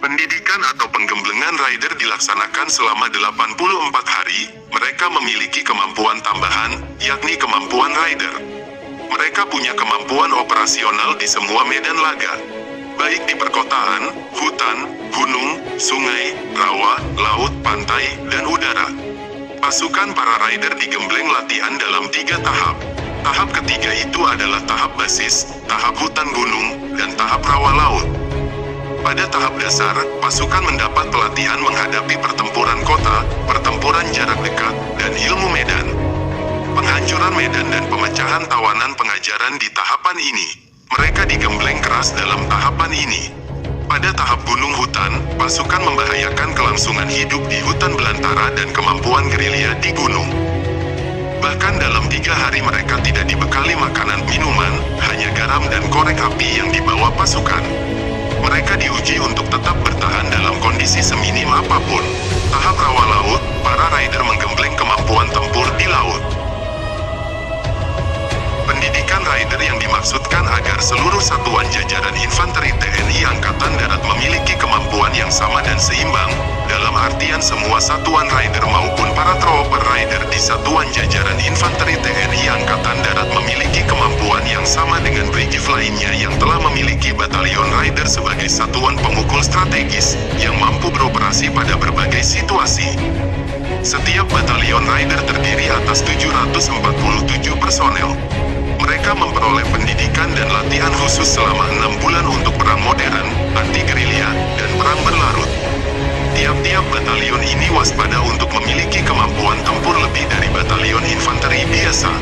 Pendidikan atau penggemblengan rider dilaksanakan selama 84 hari. Mereka memiliki kemampuan tambahan, yakni kemampuan rider. Mereka punya kemampuan operasional di semua medan laga, baik di perkotaan, hutan, gunung, sungai, rawa, laut, pantai, dan udara. Pasukan para rider digembleng latihan dalam 3 tahap. Tahap ketiga itu adalah tahap basis, tahap hutan gunung, dan tahap rawa laut. Pada tahap dasar, pasukan mendapat pelatihan menghadapi pertempuran kota, pertempuran jarak dekat, dan ilmu medan. Penghancuran medan dan pemecahan tawanan pengajaran di tahapan ini. Mereka digembleng keras dalam tahapan ini. Pada tahap gunung hutan, pasukan membahayakan kelangsungan hidup di hutan belantara dan kemampuan gerilya di gunung. Bahkan dalam 3 hari mereka tidak dibekali makanan minuman, hanya garam dan korek api yang dibawa pasukan. Mereka diuji untuk tetap bertahan dalam kondisi seminim apapun. Tahap rawa laut, para rider menggembleng kemampuan tempur di laut. Pendidikan rider yang dimaksudkan agar seluruh satuan jajaran infanteri TNI Angkatan Darat memiliki kemampuan yang sama dan seimbang, dalam artian semua satuan rider maupun para trooper rider di satuan jajaran infanteri TNI Angkatan Darat memiliki kemampuan yang sama dengan brigif lainnya yang telah memiliki batalion rider sebagai satuan pemukul strategis, yang mampu beroperasi pada berbagai situasi. Setiap batalion rider terdiri atas 747 personel. Mereka memperoleh pendidikan dan latihan khusus selama 6 bulan untuk perang modern, anti-gerilya, dan perang berlarut. Tiap-tiap batalion ini waspada untuk memiliki kemampuan tempur lebih dari batalion infanteri biasa.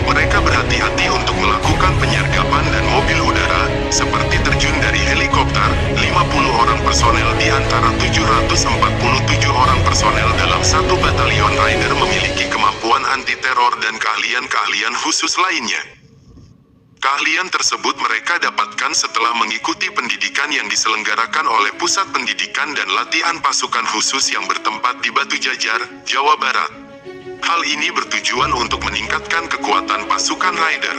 Mereka berhati-hati untuk melakukan penyergapan dan mobil udara, seperti terjun dari helikopter. 50 orang personel di antara 747 orang personel dalam satu batalion rider memiliki kemampuan anti-teror dan keahlian-keahlian khusus lainnya. Keahlian tersebut mereka dapatkan setelah mengikuti pendidikan yang diselenggarakan oleh Pusat Pendidikan dan Latihan Pasukan Khusus yang bertempat di Batu Jajar, Jawa Barat. Hal ini bertujuan untuk meningkatkan kekuatan pasukan rider.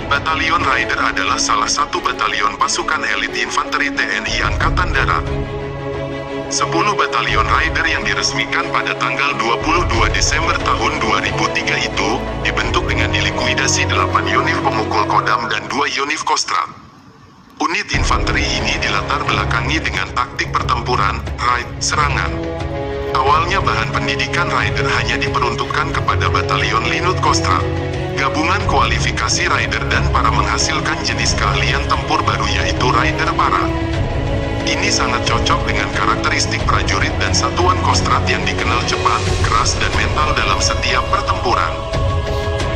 Batalion Rider adalah salah satu batalion pasukan elit infanteri TNI Angkatan Darat. 10 batalion Rider yang diresmikan pada tanggal 22 Desember tahun 2003 itu, dibentuk dengan dilikuidasi 8 unit pemukul Kodam dan 2 unit Kostrad. Unit infanteri ini dilatar belakangi dengan taktik pertempuran, raid, serangan. Awalnya bahan pendidikan Rider hanya diperuntukkan kepada batalion Linut Kostrad. Gabungan kualifikasi rider dan para menghasilkan jenis keahlian tempur baru yaitu rider para. Ini sangat cocok dengan karakteristik prajurit dan satuan Kostrad yang dikenal cepat, keras dan mental dalam setiap pertempuran.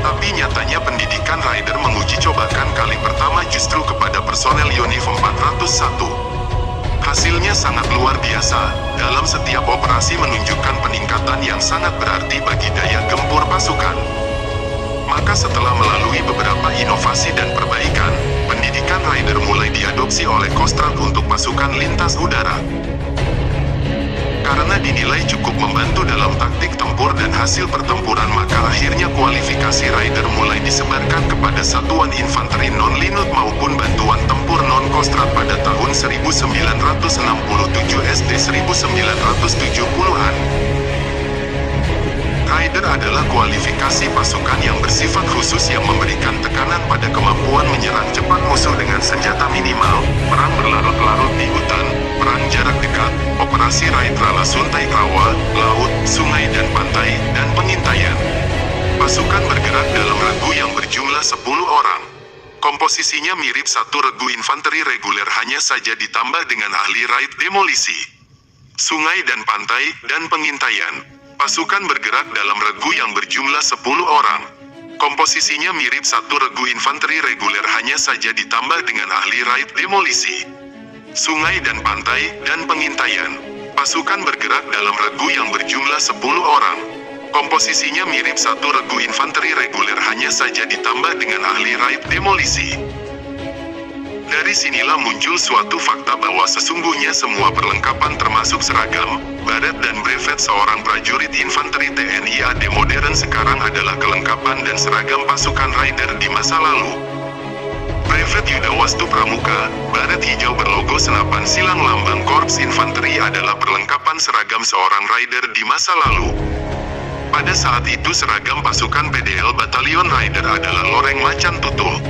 Tapi nyatanya pendidikan rider menguji cobakan kali pertama justru kepada personel Yonif 401. Hasilnya sangat luar biasa, dalam setiap operasi menunjukkan peningkatan yang sangat berarti bagi daya gempur pasukan. Maka setelah melalui beberapa inovasi dan perbaikan, pendidikan rider mulai diadopsi oleh Kostrad untuk pasukan lintas udara. Karena dinilai cukup membantu dalam taktik tempur dan hasil pertempuran, maka akhirnya kualifikasi rider mulai disebarkan kepada satuan infanteri non-linut maupun bantuan tempur non-Kostrad pada tahun 1967 SD 1970-an. Rider adalah kualifikasi pasukan yang bersifat khusus yang memberikan tekanan pada kemampuan menyerang cepat musuh dengan senjata minimal, perang berlarut-larut di hutan, perang jarak dekat, operasi raid rala suntai rawa, laut, sungai dan pantai, dan pengintaian. Pasukan bergerak dalam regu yang berjumlah 10 orang. Komposisinya mirip satu regu infanteri reguler, hanya saja ditambah dengan ahli raid demolisi, sungai dan pantai, dan pengintaian. Pasukan bergerak dalam regu yang berjumlah 10 orang. Komposisinya mirip satu regu infanteri reguler, hanya saja ditambah dengan ahli raid demolisi, sungai dan pantai, dan pengintaian. Pasukan bergerak dalam regu yang berjumlah 10 orang. Komposisinya mirip satu regu infanteri reguler, hanya saja ditambah dengan ahli raid demolisi. Dari sinilah muncul suatu fakta bahwa sesungguhnya semua perlengkapan termasuk seragam, baret dan brevet seorang prajurit infanteri TNI AD modern sekarang adalah kelengkapan dan seragam pasukan Raider di masa lalu. Brevet Yudawastu Pramuka, baret hijau berlogo senapan silang lambang Korps Infanteri adalah perlengkapan seragam seorang Raider di masa lalu. Pada saat itu seragam pasukan PDL Batalion Raider adalah loreng macan tutul.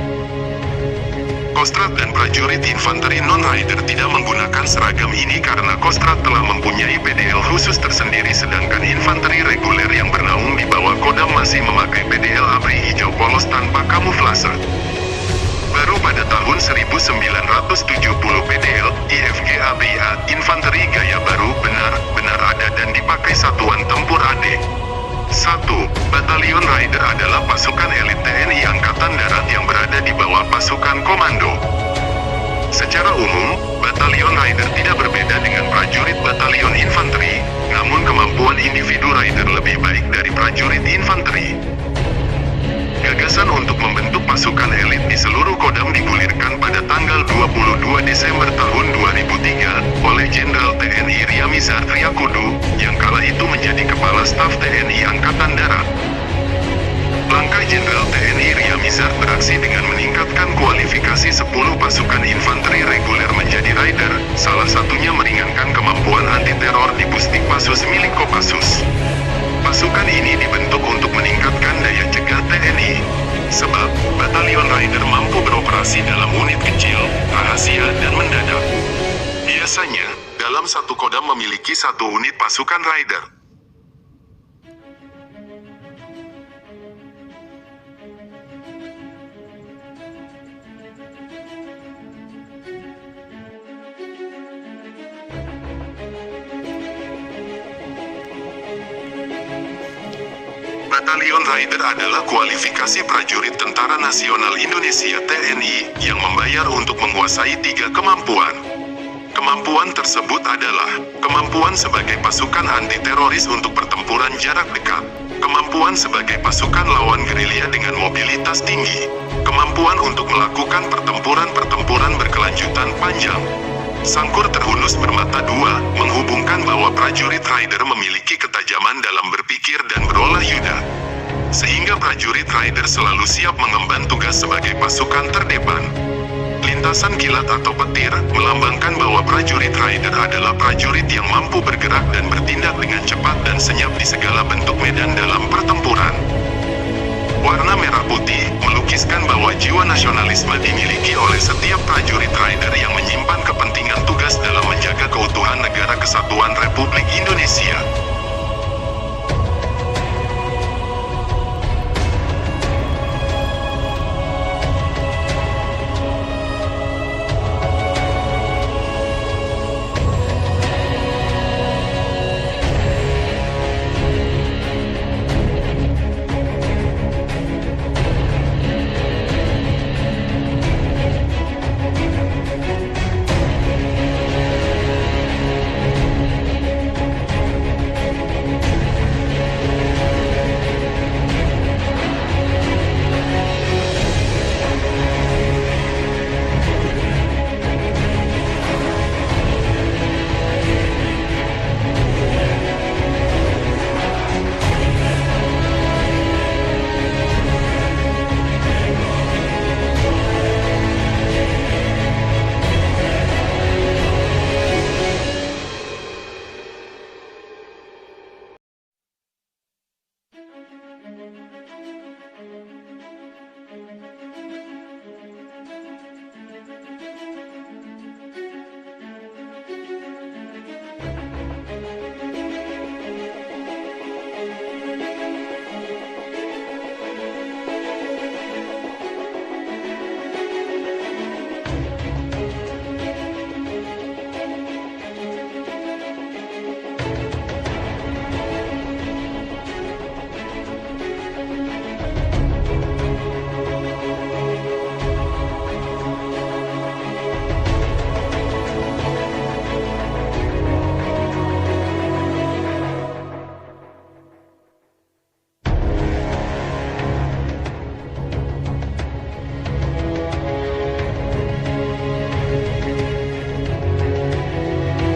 Kostrat dan prajurit infanteri non-rider tidak menggunakan seragam ini karena Kostrat telah mempunyai PDL khusus tersendiri sedangkan infanteri reguler yang bernaung di bawah Kodam masih memakai PDL abri hijau polos tanpa kamuflase. Baru pada tahun 1970 PDL, IFG ABA, infanteri gaya baru benar-benar ada dan dipakai satuan tempur AD. 1. Batalion Raider adalah pasukan elit TNI Angkatan Darat yang berada di bawah pasukan komando. Secara umum, Batalion Raider tidak berbeda dengan prajurit batalion infanteri, namun kemampuan individu Raider lebih baik dari prajurit infanteri. Gagasan untuk membentuk pasukan elit di seluruh Kodam digulirkan pada tanggal 22 Desember tahun 2003 oleh Jenderal TNI Ryamizard Triakudu, yang kala itu menjadi Kepala Staf TNI Angkatan Darat. Langkah Jenderal TNI Ryamizard beraksi dengan meningkatkan kualifikasi 10 pasukan infanteri reguler menjadi Raider, salah satunya meringankan kemampuan anti-teror di Pusdikpasus milik Kopassus. Pasukan ini dibentuk untuk meningkatkan daya cegah TNI. Sebab, Batalion Raider mampu beroperasi dalam unit kecil, rahasia dan mendadak. Biasanya, dalam satu Kodam memiliki satu unit pasukan Raider. Batalion Raider adalah kualifikasi prajurit Tentara Nasional Indonesia TNI yang membayar untuk menguasai 3 kemampuan. Kemampuan tersebut adalah kemampuan sebagai pasukan anti-teroris untuk pertempuran jarak dekat, kemampuan sebagai pasukan lawan gerilya dengan mobilitas tinggi, kemampuan untuk melakukan pertempuran berkelanjutan panjang. Sangkur terhunus bermata dua, menghubungkan bahwa prajurit Raider memiliki ketajaman dalam berpikir dan berolah yuda. Sehingga prajurit Raider selalu siap mengemban tugas sebagai pasukan terdepan. Lintasan kilat atau petir, melambangkan bahwa prajurit Raider adalah prajurit yang mampu bergerak dan bertindak dengan cepat dan senyap di segala bentuk medan dalam pertempuran. Warna merah putih, melukiskan bahwa jiwa nasionalisme dimiliki oleh setiap prajurit Raider yang menyimpan kepentingan tugas dalam menjaga keutuhan negara kesatuan Republik Indonesia.